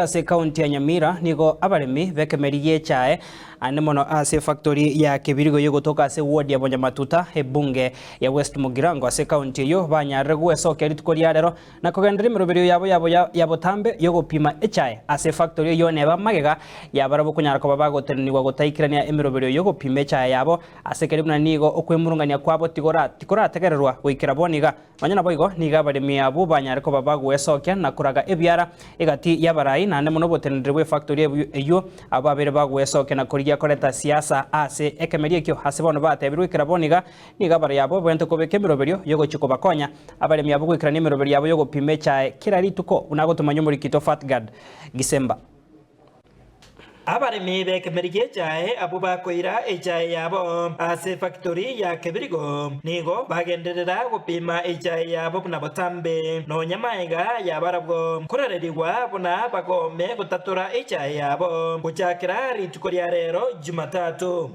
Ase kaunti ya Nyamira nigo abaremi bekemerigie chae ane mono ase factory ya Kibirigo yogotoka ase ward ya Bonyamatuta ebunge ya West Mugirango ase kaunti yo banyarre gwesoka rituko rero na kogendera imiroberio yabo tambe yogopima echae ase factory yo neba magega yabarabo kunyara ko bagotenniwa gotaikirania imiroberio yogopima echae yabo ase keribuna nigo okwemurungania kwabo tikora tegererwa goikira boniga manyana boigo niga abaremi abo banyarre ko bagwesoka na kuraga ebyara egati yabarai nane muno botenere bwe factory eyo ababere bagwesoke na kurigia koreta siasa ase ekemerie kyo hase bono batebirwe kiraboniga niga bara yabo bwente kobeke miroberio yogo chiko bakonya abale myabo gwikira ni miroberio yabo yogo pimecha kira rituko unagotumanya muri kito Fatgard Gisemba abaremi bekemerie chae abo bakoira echae yabo ase factory ya Kibirigo nigo bagenderera gupima echae yabo na botambe no nyamaiga yabarabwo kurarerigwa buna bagome gutatura echae yabo guchakira rituko rya rero Jumatatu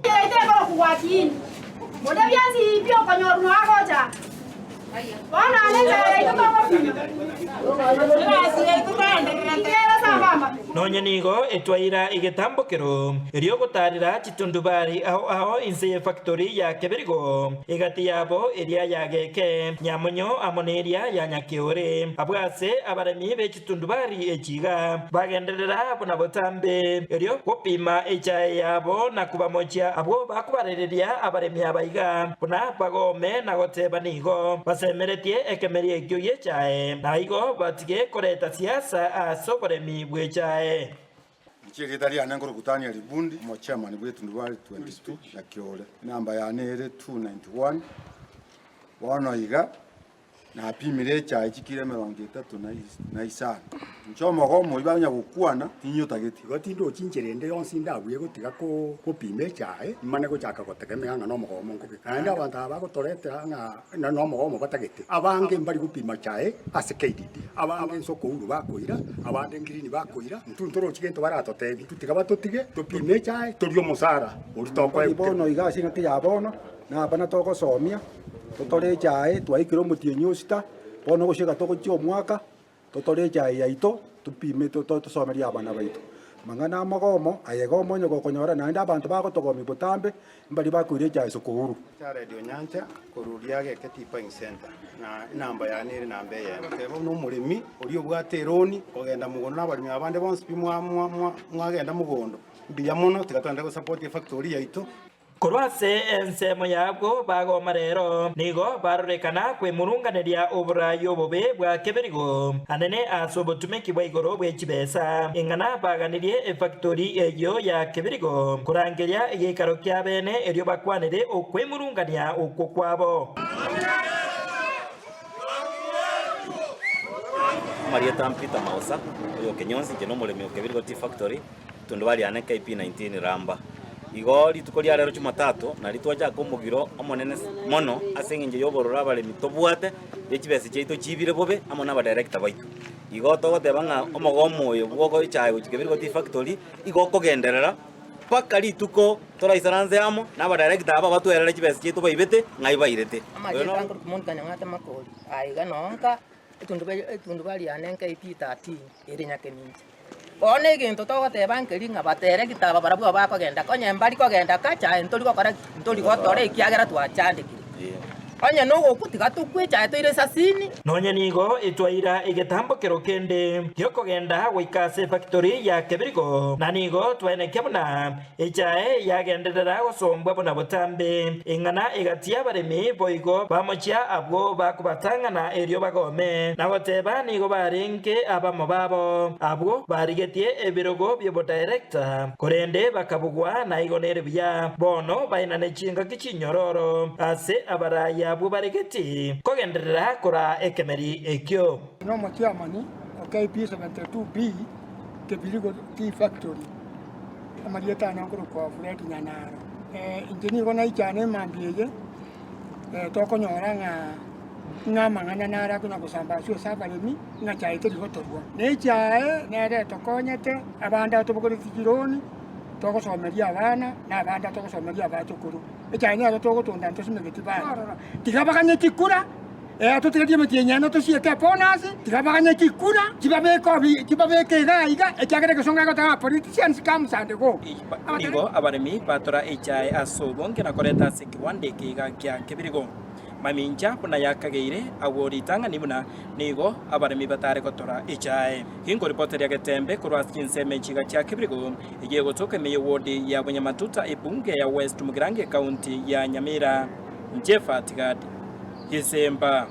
nonye nigo etwaira igetambokero erio gutarira chitundubari aho inse factory ya Kibirigo igati yabo eria yageke nyamunyo amoneria ya nyakiore abwase abaremi be chitundubari echiga bagenderera buna botambe erio gupima echae yabo na kubamochia abo bakubarereria abaremi abaiga buna bagome na goteba nigo basemeretie ekemerie ekyo yechae na igo batige koreta siasa asoboremi bwechae Cheketari anengoro kutania libundi mo chairman bwetu ndwali 22 ya kiole namba ya nere 291 wana iga na apimire cha ikire 33 na isana nchomo gomo ibanya gukwana tinyo tageti gotindo chincherende yonsi ndabwiye gotiga ko pime chae mane go chaka gotegemea ngano mogomo ngoke kandi abantu abagotoretera na no mogomo batagete abange mbali gupima chae ase KDD abange nsoko uru bakoira abande ngirini bakoira ntuntoro chigento baratotebi tutiga batotige tupime chae torio musara uri toko ibono igasi ngati yabono na bana toko somia totore chae twaikiro mutienyo sta bono goshika toko chio mwaka totore chae yaito tupime tosomeria abana baito mangana magomo ayegomo nyogo konyora na abantu bagotogomi butambe mbali bakwire chae sokuru cha radio nyanja kururia geke tipping center na namba ya niri namba ya kebo no murimi uri obwateroni kogenda mugono nabalimi abande bonse mwagenda mugondo mbiya muno tigatanda go support factory yaito Korwase ensemo yabwo bagoma rero nigo barorekana kwemurunganeria oburayo bobe bwa Kibirigo anene asobotumeki bwa igoro bwe kibesa ingana baganirie factory eyo ya Kibirigo kurangeria igikaro kya bene erio bakwanire okwemurungania okwo kwabo Marieta Mpita Mausa oyo kenyonsi keno mulemi Kibirigo Tea Factory tundwali ane KP19 Ramba igori tukoria rero Jumatatu na ritwaja komugiro omonene mono asenginje yoborora abaremi tobwate yekibese cheito chibire bobe amo na director baitu igoto gotebanga omogomo oyo bwogo chayo Kibirigo Tea Factory igoko genderera paka rituko toraisaranze amo na director aba batwerere kibese cheito baibete ngai bairete oyo no kumonka nyangata makoli aiga nonka etundu bali anenka IP13 irinya keminje one gintu togoteba nkeri ngabatere gitaba barabwo bakogenda konye mbali kogenda kacha entori gokora ntori gotore ikiagera twachandikire onye no gukutiga tukwicha toire sasini nonye nigo itwaira igetambokero kende gyokogenda goikase factory ya Kibirigo na nigo twene kebuna echae yagenderera gosombwa bona botambe ingana igatia baremi boigo bamochia abwo bakubatangana erio bagome na goteba nigo barenge abamo babo abwo barigetie ebirogo byo director korende bakabugwa na igonere bya bono bainane chinga kichinyororo ase abaraya abo baregeti kogenderera kora ekemeri ekyo no mochiamani KP72B Kibirigo Tea Factory amarieta na ngoro kwa Fred Nyanaro injini gona ichane mambiye tokonyora ng'amang'ana nara kuna kusambasio sabalemi na chaite ligotorwa ne chae nere tokonyete abanda tobokore tikironi togosomeria abana na abanda togosomeria abachukuru echaine aro togotunda ntosimegeti bana tigabaganye tikura Tutigatie mutienya tucieke bonus tigabaganya kikura kibabeke iga ekiagere kusonga gotanga politicians comes and go. Nigo abaremi batora HI asobo ngena koreta sikiwande kiga kya Kibirigo maminja buna yakageire aworitanga nibuna nigo abaremi batare gotora HI hingo reporter ya Getembe kurwa skinseme chiga kya Kibirigo igiye gotoka meyo wodi ya Bunyamatuta ebunge ya West Mugirange County ya Nyamira Jefa Tigadi Hisemba